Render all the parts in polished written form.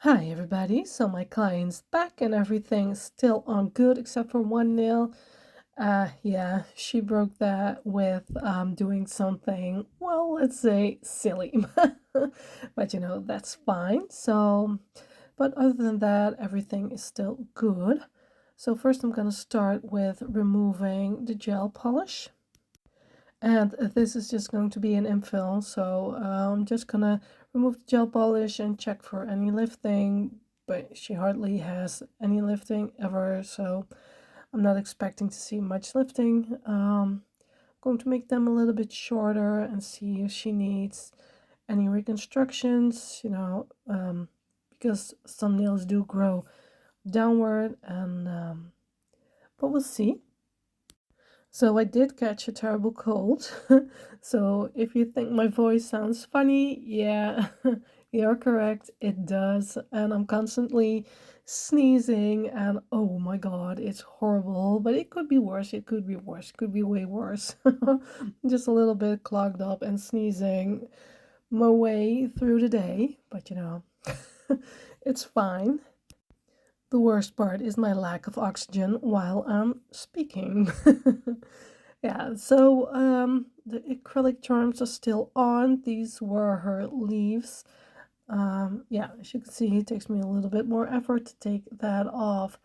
Hi everybody, so my client's back and everything's still on good except for one nail. Yeah, she broke that with doing something, well, let's say silly. But that's fine. But other than that, everything is still good. So first I'm gonna start with removing the gel polish. And this is just going to be an infill, so I'm just gonna remove the gel polish and check for any lifting, but she hardly has any lifting ever, so I'm not expecting to see much lifting. Going to make them a little bit shorter and see if she needs any reconstructions, because some nails do grow downward, and but we'll see. So I did catch a terrible cold. So if you think my voice sounds funny, yeah, you're correct, it does. And I'm constantly sneezing, and oh my god, it's horrible. But it could be worse, it could be worse, it could be way worse. Just a little bit clogged up and sneezing my way through the day, but it's fine. The worst part is my lack of oxygen while I'm speaking. Yeah, so the acrylic charms are still on. These were her leaves. Yeah, as you can see, it takes me a little bit more effort to take that off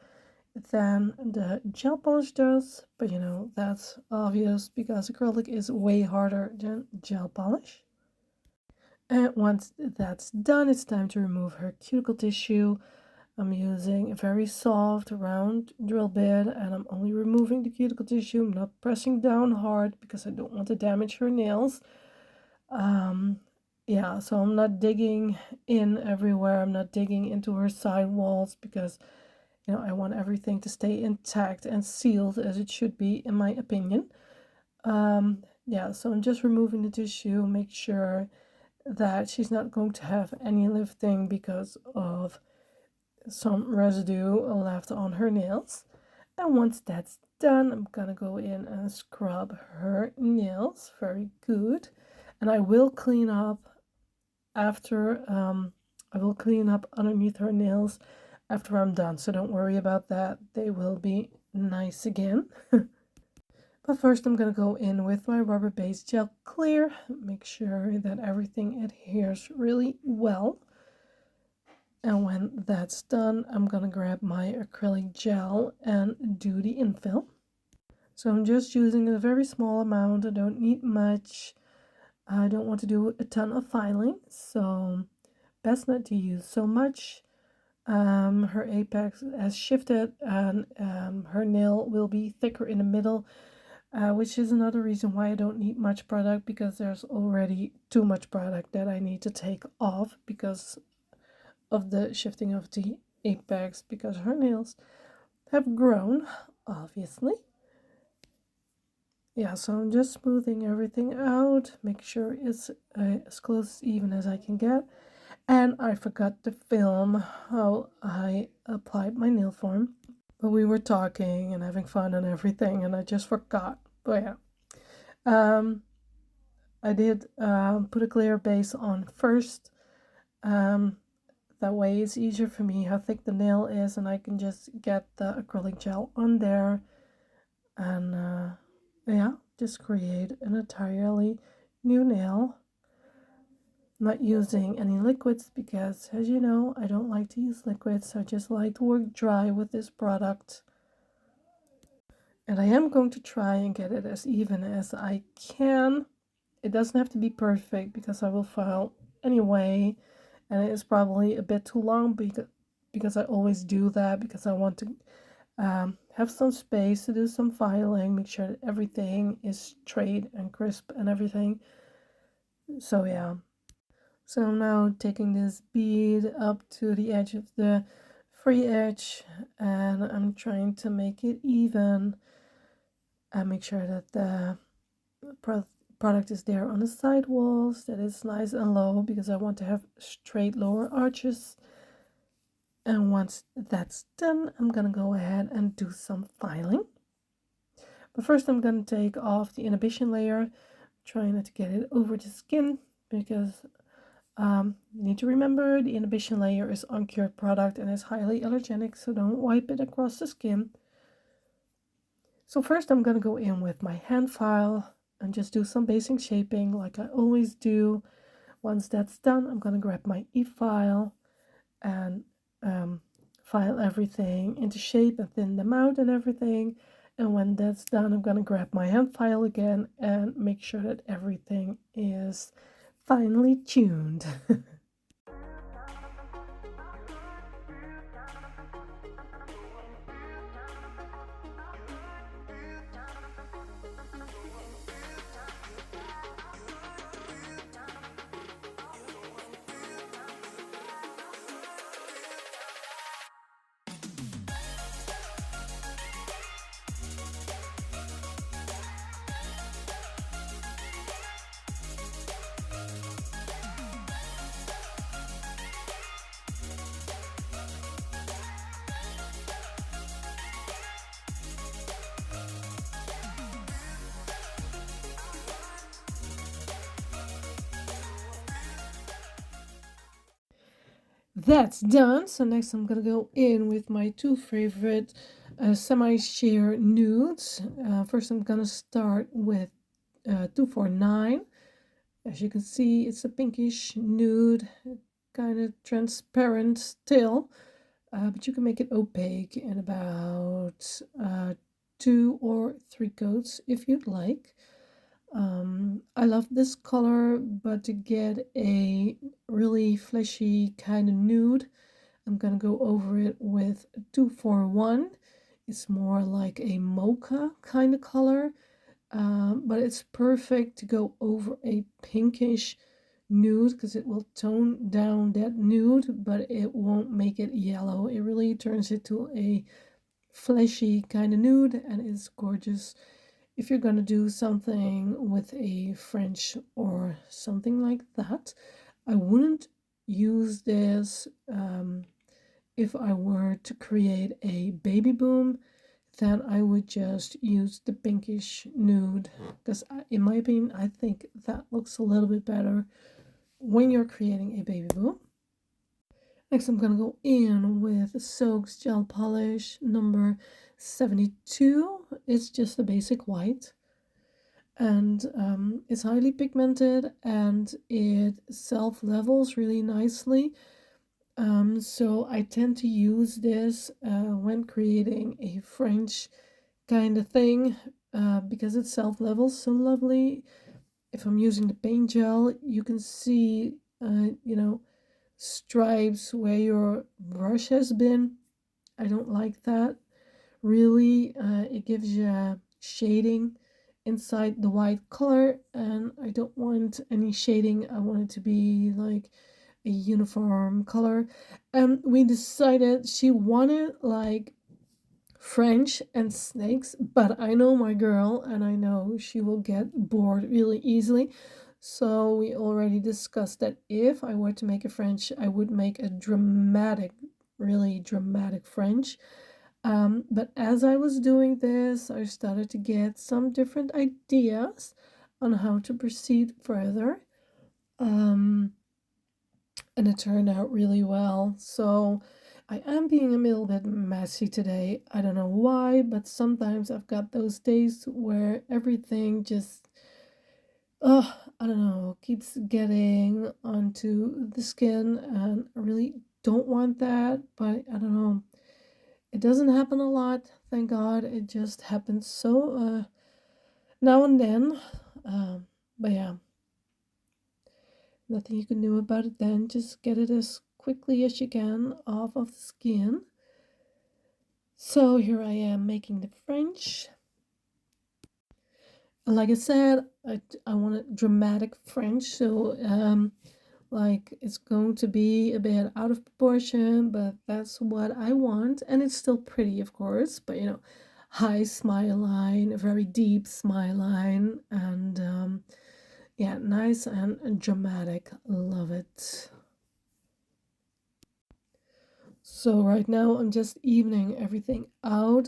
than the gel polish does. But that's obvious because acrylic is way harder than gel polish. And once that's done, it's time to remove her cuticle tissue. I'm using a very soft round drill bit, and I'm only removing the cuticle tissue. I'm not pressing down hard because I don't want to damage her nails. Yeah, so I'm not digging in everywhere. I'm not digging into her side walls because I want everything to stay intact and sealed as it should be, in my opinion. Yeah, so I'm just removing the tissue, make sure that she's not going to have any lifting because of some residue left on her nails. And once that's done, I'm gonna go in and scrub her nails very good. And I will clean up after I will clean up underneath her nails after I'm done, so don't worry about that. They will be nice again. But first I'm going to go in with my rubber-based gel clear, make sure that everything adheres really well. And when that's done, I'm going to grab my acrylic gel and do the infill. So I'm just using a very small amount. I don't need much. I don't want to do a ton of filing, so best not to use so much. Her apex has shifted, and her nail will be thicker in the middle, which is another reason why I don't need much product, because there's already too much product that I need to take off because of the shifting of the apex, because her nails have grown, obviously. Yeah, so I'm just smoothing everything out, make sure it's as close even as I can get. And I forgot to film how I applied my nail form, but we were talking and having fun and everything, and I just forgot. But yeah, I did put a clear base on first. That way it's easier for me how thick the nail is, and I can just get the acrylic gel on there and yeah, just create an entirely new nail. Not using any liquids because, as you know, I don't like to use liquids. I just like to work dry with this product. And I am going to try and get it as even as I can. It doesn't have to be perfect because I will file anyway, and it is probably a bit too long because I always do that because I want to have some space to do some filing, make sure that everything is straight and crisp and everything. So yeah. So I'm now taking this bead up to the edge of the free edge, and I'm trying to make it even and make sure that the product is there on the side walls, that it's nice and low, because I want to have straight lower arches. And once that's done, I'm gonna go ahead and do some filing. But first I'm gonna take off the inhibition layer, trying not to get it over the skin because You need to remember the inhibition layer is uncured product and is highly allergenic, so don't wipe it across the skin. So first I'm going to go in with my hand file and just do some basic shaping like I always do. Once that's done, I'm going to grab my e-file and file everything into shape and thin them out and everything. And when that's done, I'm going to grab my hand file again and make sure that everything is finely tuned. That's done. So next I'm gonna go in with my two favorite semi-sheer nudes. First I'm gonna start with 249. As you can see, it's a pinkish nude, kind of transparent still, but you can make it opaque in about 2 or 3 coats if you'd like. I love this color, but to get a really fleshy kind of nude, I'm gonna go over it with 241. It's more like a mocha kind of color, but it's perfect to go over a pinkish nude because it will tone down that nude, but it won't make it yellow. It really turns it to a fleshy kind of nude, and it's gorgeous if you're going to do something with a French or something like that. I wouldn't use this if I were to create a baby boom. Then I would just use the pinkish nude because in my opinion I think that looks a little bit better when you're creating a baby boom. Next I'm gonna go in with Soakz gel polish number 72. It's just a basic white, and it's highly pigmented and it self levels really nicely. So I tend to use this when creating a French kind of thing because it self levels so lovely. If I'm using the paint gel, you can see stripes where your brush has been. I don't like that. Really, it gives you shading inside the white color, and I don't want any shading. I want it to be like a uniform color. And we decided she wanted like French and snakes, but I know my girl and I know she will get bored really easily. So we already discussed that if I were to make a French, I would make a dramatic, really dramatic French. But as I was doing this, I started to get some different ideas on how to proceed further. And it turned out really well. So I am being a little bit messy today. I don't know why, but sometimes I've got those days where everything just, I don't know, keeps getting onto the skin, and I really don't want that, but I don't know. It doesn't happen a lot, thank God. It just happens so now and then. But yeah, nothing you can do about it then. Just get it as quickly as you can off of the skin. So here I am making the French. And like I said, I want a dramatic French. So like it's going to be a bit out of proportion, but that's what I want. And it's still pretty, of course, but high smile line, a very deep smile line, and yeah, nice and dramatic. Love it. So right now I'm just evening everything out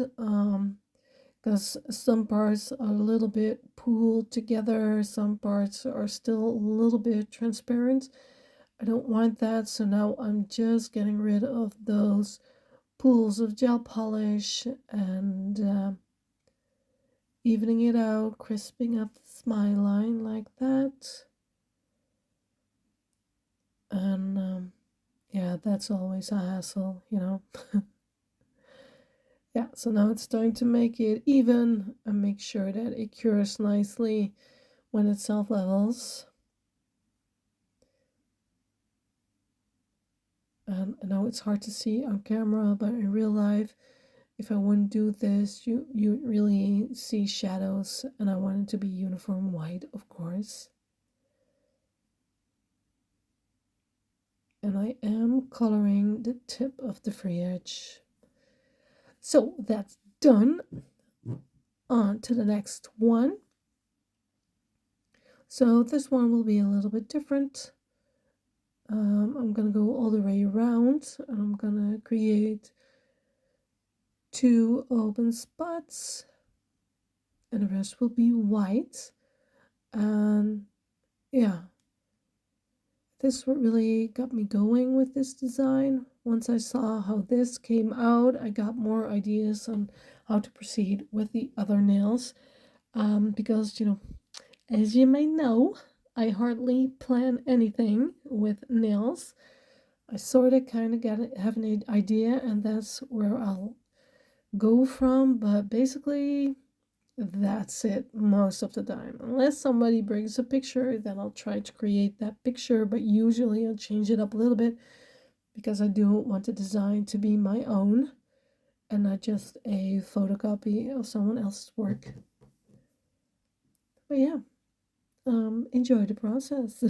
because some parts are a little bit pooled together, some parts are still a little bit transparent. I don't want that, so now I'm just getting rid of those pools of gel polish and evening it out, crisping up the smile line like that. And yeah, that's always a hassle, you know. Yeah, so now it's time to make it even and make sure that it cures nicely when it self levels. And I know it's hard to see on camera, but in real life, if I wouldn't do this, you really see shadows, and I want it to be uniform white, of course. And I am coloring the tip of the free edge. So that's done. On to the next one. So this one will be a little bit different. I'm gonna go all the way around, and I'm gonna create 2 open spots, and the rest will be white. And yeah, this is what really got me going with this design. Once I saw how this came out, I got more ideas on how to proceed with the other nails. Because, you know, as you may know, I hardly plan anything with nails. I sort of kind of have an idea, and that's where I'll go from. But basically, that's it most of the time. Unless somebody brings a picture, then I'll try to create that picture. But usually I'll change it up a little bit because I do want the design to be my own and not just a photocopy of someone else's work. But yeah, enjoy the process.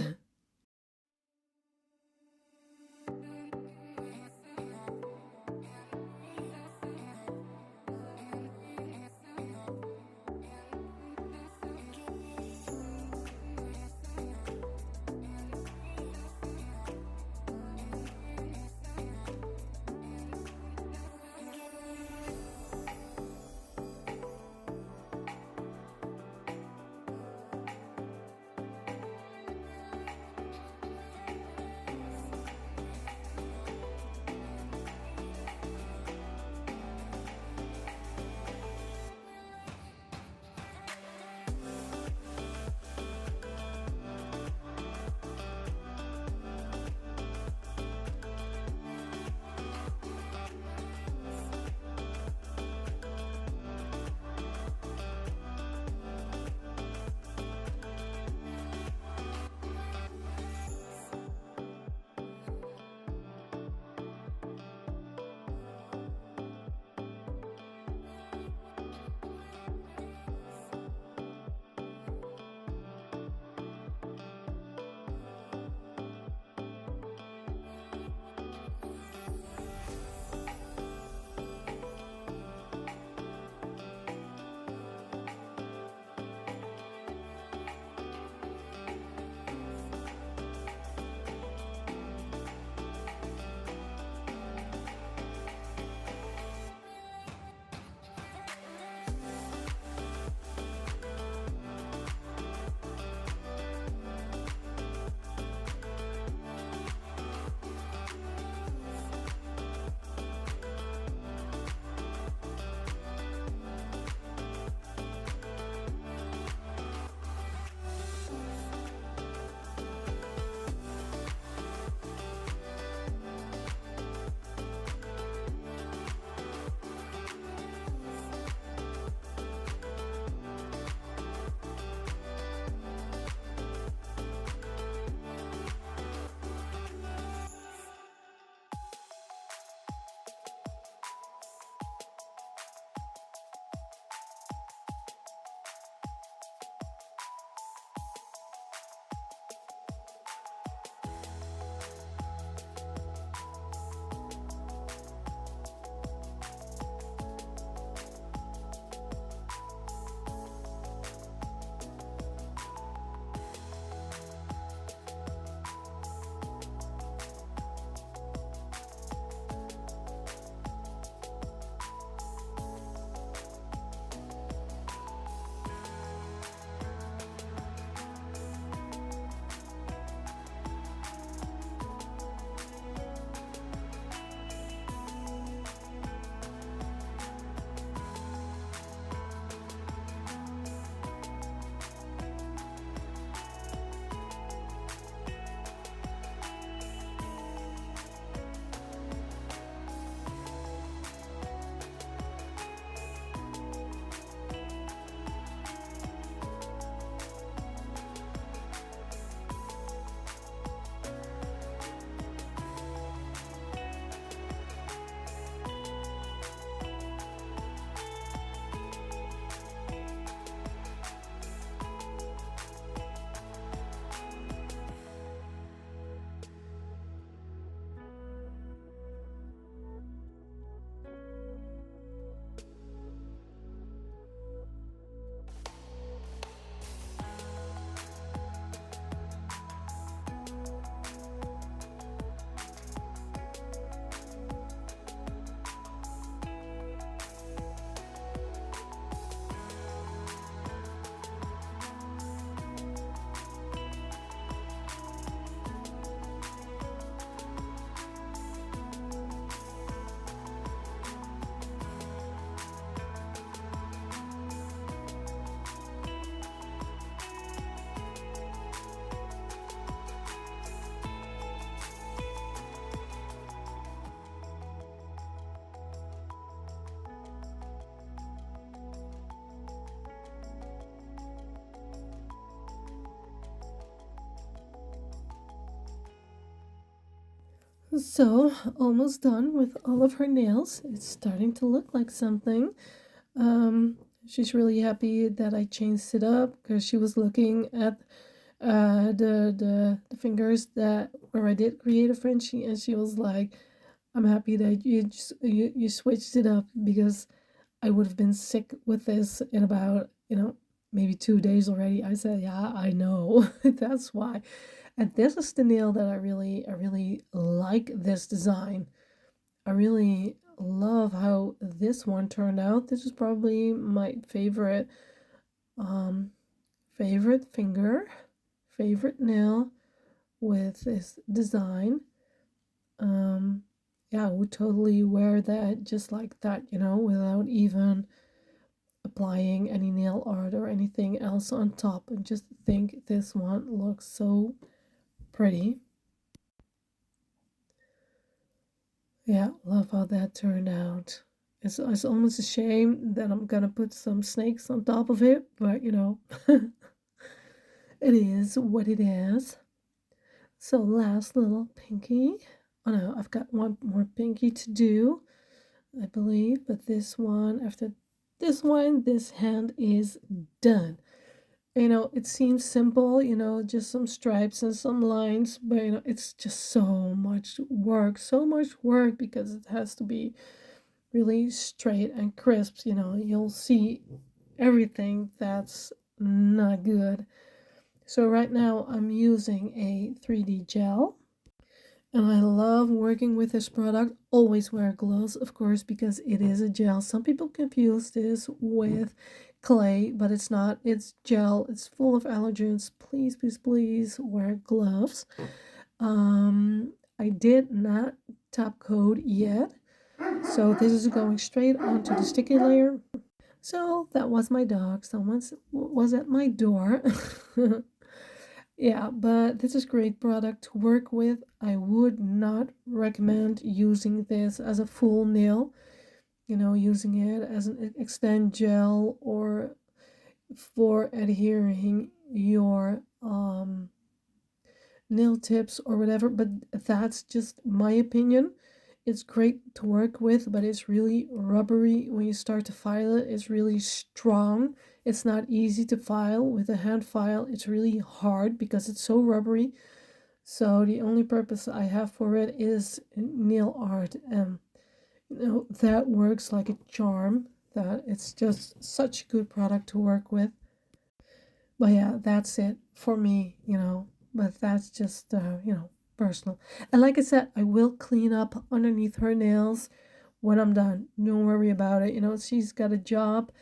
So, almost done with all of her nails. It's starting to look like something. Um, she's really happy that I changed it up because she was looking at the fingers that where I did create a Frenchie, and she was like, "I'm happy that you switched it up because I would have been sick with this in about maybe 2 days already." I said, "Yeah, I know, that's why." And this is the nail that I really like this design. I really love how this one turned out. This is probably my um favorite finger, favorite nail with this design. Um yeah, I would totally wear that just like that, without even applying any nail art or anything else on top, and just think this one looks so pretty. Yeah, love how that turned out. It's almost a shame that I'm gonna put some snakes on top of it, but it is what it is. So last little pinky. Oh no, I've got one more pinky to do, I believe, but this one, after this one, this hand is done. It seems simple, just some stripes and some lines, but it's just so much work because it has to be really straight and crisp. You'll see everything that's not good. So right now I'm using a 3D gel, and I love working with this product. Always wear gloves, of course, because it is a gel. Some people confuse this with clay, but it's not. It's gel. It's full of allergens. Please, please, please wear gloves. I did not top coat yet, so this is going straight onto the sticky layer. So that was my dog. Someone was at my door. Yeah, but this is great product to work with. I would not recommend using this as a full nail, using it as an extend gel or for adhering your nail tips or whatever, but that's just my opinion. It's great to work with, but it's really rubbery when you start to file it. It's really strong. It's not easy to file with a hand file. It's really hard because it's so rubbery. So the only purpose I have for it is nail art, and that works like a charm. That it's just such a good product to work with. But yeah, that's it for me. But that's just personal. And like I said, I will clean up underneath her nails when I'm done. Don't worry about it. She's got a job.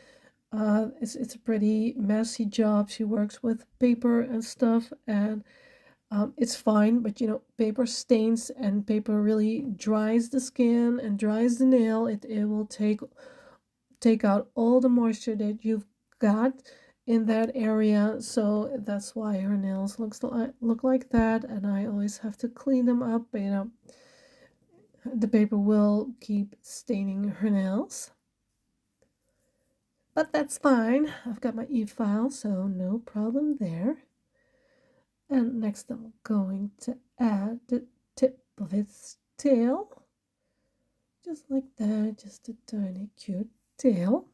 It's a pretty messy job. She works with paper and stuff, and it's fine. But paper stains, and paper really dries the skin and dries the nail. It will take out all the moisture that you've got in that area. So that's why her nails look like that, and I always have to clean them up. But the paper will keep staining her nails, but that's fine. I've got my e-file, so no problem there. And next I'm going to add the tip of its tail, just like that, just a tiny cute tail.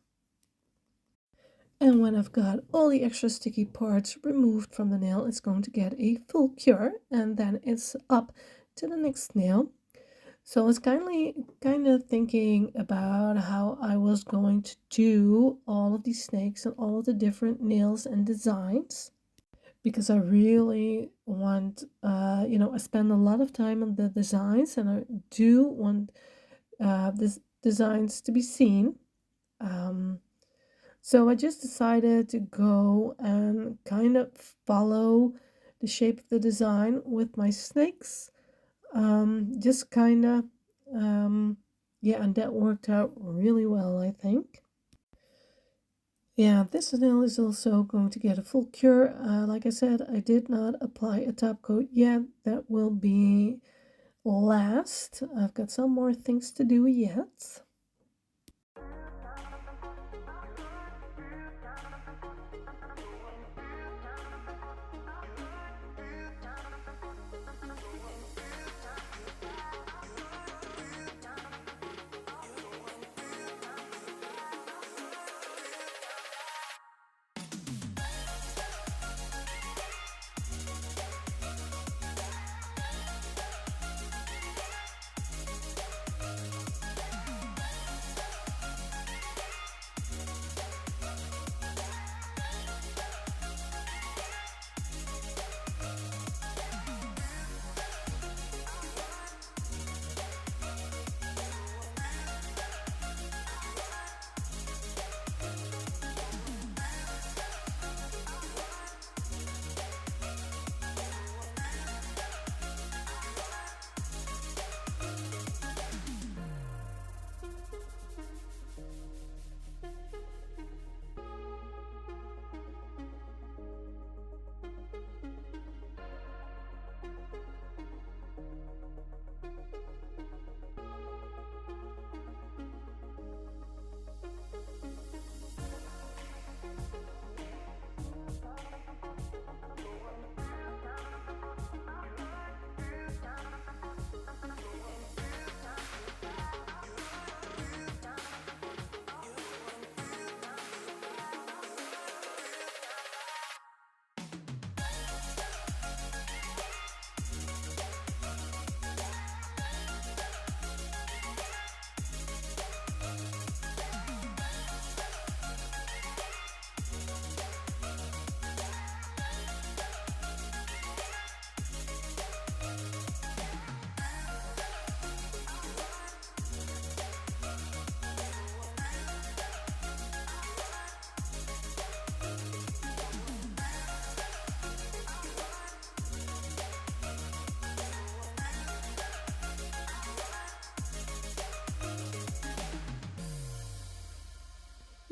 And when I've got all the extra sticky parts removed from the nail, it's going to get a full cure, and then it's up to the next nail. So I was kind of thinking about how I was going to do all of these snakes and all of the different nails and designs, because I really want, I spend a lot of time on the designs, and I do want these designs to be seen. So I just decided to go and kind of follow the shape of the design with my snakes. Just kind of, yeah, and that worked out really well, I think. Yeah, this nail is also going to get a full cure. Like I said, I did not apply a top coat yet. That will be last. I've got some more things to do yet.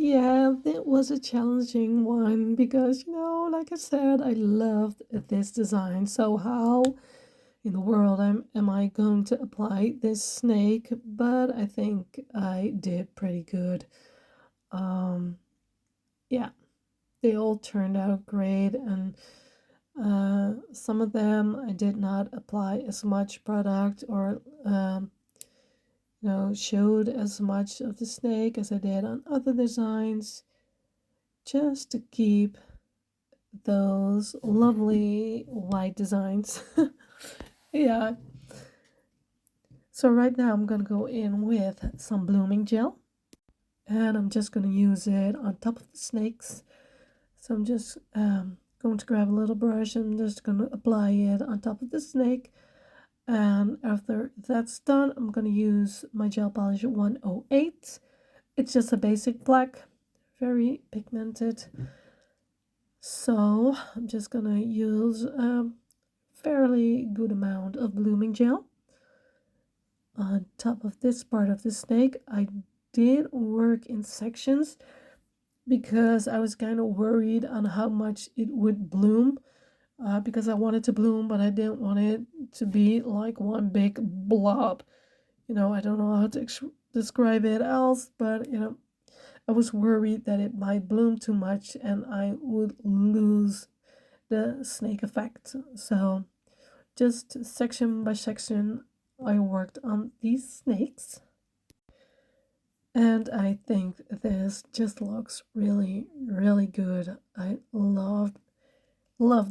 Yeah, it was a challenging one because, like I said, I loved this design. So how in the world am I going to apply this snake? But I think I did pretty good. Um, yeah, they all turned out great, and some of them I did not apply as much product or showed as much of the snake as I did on other designs, just to keep those lovely white designs. Yeah, so right now I'm gonna go in with some blooming gel, and I'm just gonna use it on top of the snakes. So I'm just going to grab a little brush and just gonna apply it on top of the snake. And after that's done, I'm gonna use my gel polish 108. It's just a basic black, very pigmented. So I'm just gonna use a fairly good amount of blooming gel on top of this part of the snake. I did work in sections because I was kind of worried on how much it would bloom, because I wanted to bloom, but I didn't want it to be like one big blob. I don't know how to describe it else, but I was worried that it might bloom too much and I would lose the snake effect. So just section by section, I worked on these snakes. And I think this just looks really, really good. I love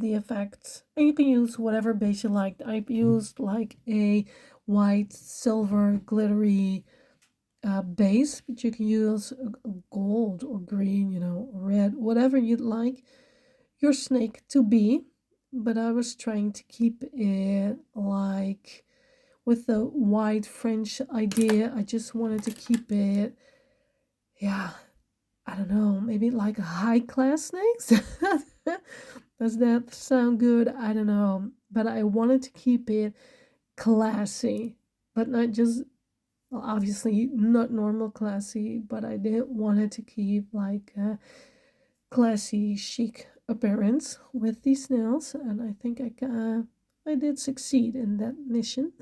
the effects. And you can use whatever base you like. I've used like a white, silver, glittery base, but you can use gold or green, red, whatever you'd like your snake to be. But I was trying to keep it like with the white French idea. I just wanted to keep it, yeah, I don't know, maybe like high class snakes. Does that sound good? I don't know, but I wanted to keep it classy, but not just, well, obviously not normal classy, but I did wanted to keep like a classy, chic appearance with these nails, and I think I did succeed in that mission.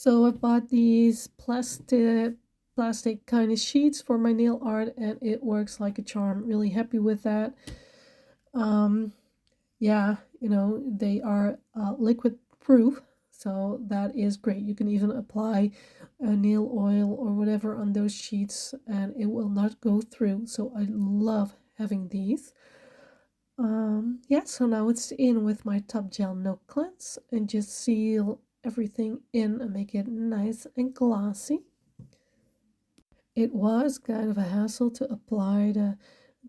So I bought these plastic kind of sheets for my nail art, and it works like a charm. Really happy with that. Um, yeah, you know, they are liquid proof, so that is great. You can even apply nail oil or whatever on those sheets and it will not go through. So I love having these. Yeah, so now it's in with my Top Gel No Cleanse and just seal everything in and make it nice and glossy. It was kind of a hassle to apply the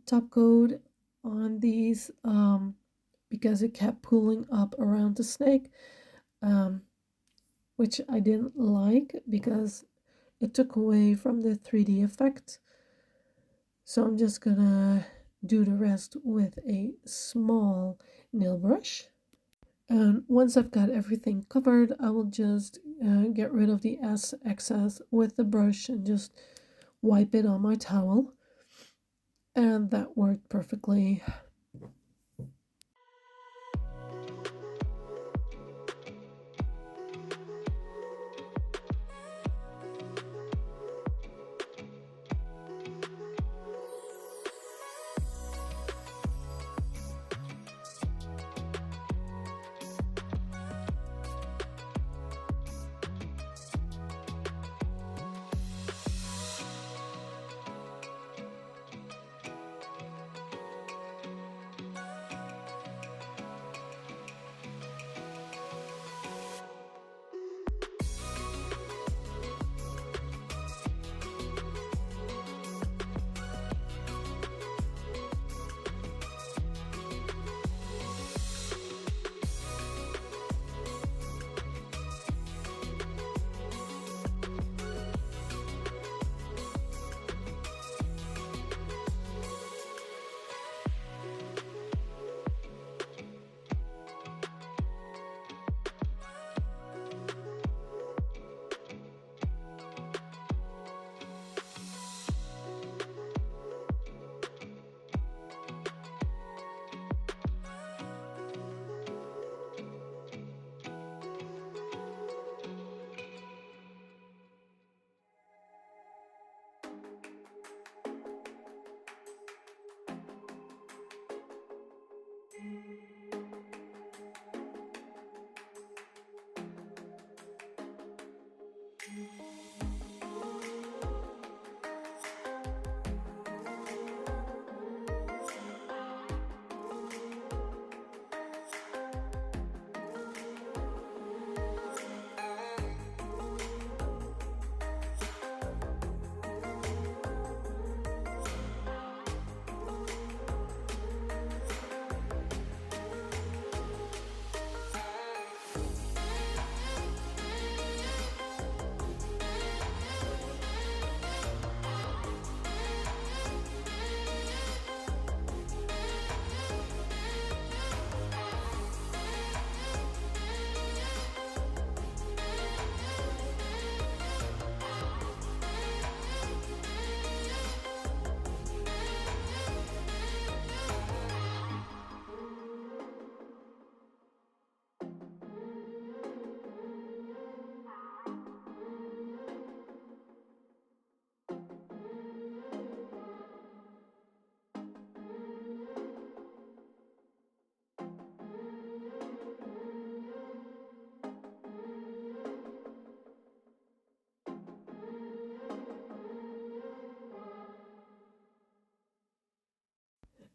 top coat on these because it kept pulling up around the snake, um, which I didn't like because it took away from the 3D effect. So I'm just gonna do the rest with a small nail brush. And once I've got everything covered, I will just get rid of the excess with the brush and just wipe it on my towel. And that worked perfectly.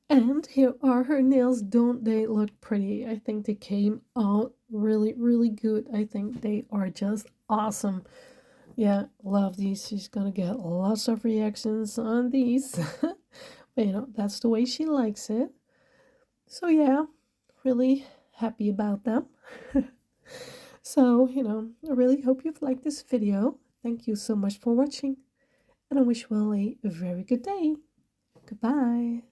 And here are her nails. Don't they look pretty? I think they came out really, really good. I think they are just awesome. Yeah, love these. She's gonna get lots of reactions on these. But you know, that's the way she likes it. So yeah, really happy about them. So, you know, I really hope you've liked this video. Thank you so much for watching. And I wish you all a very good day. Goodbye.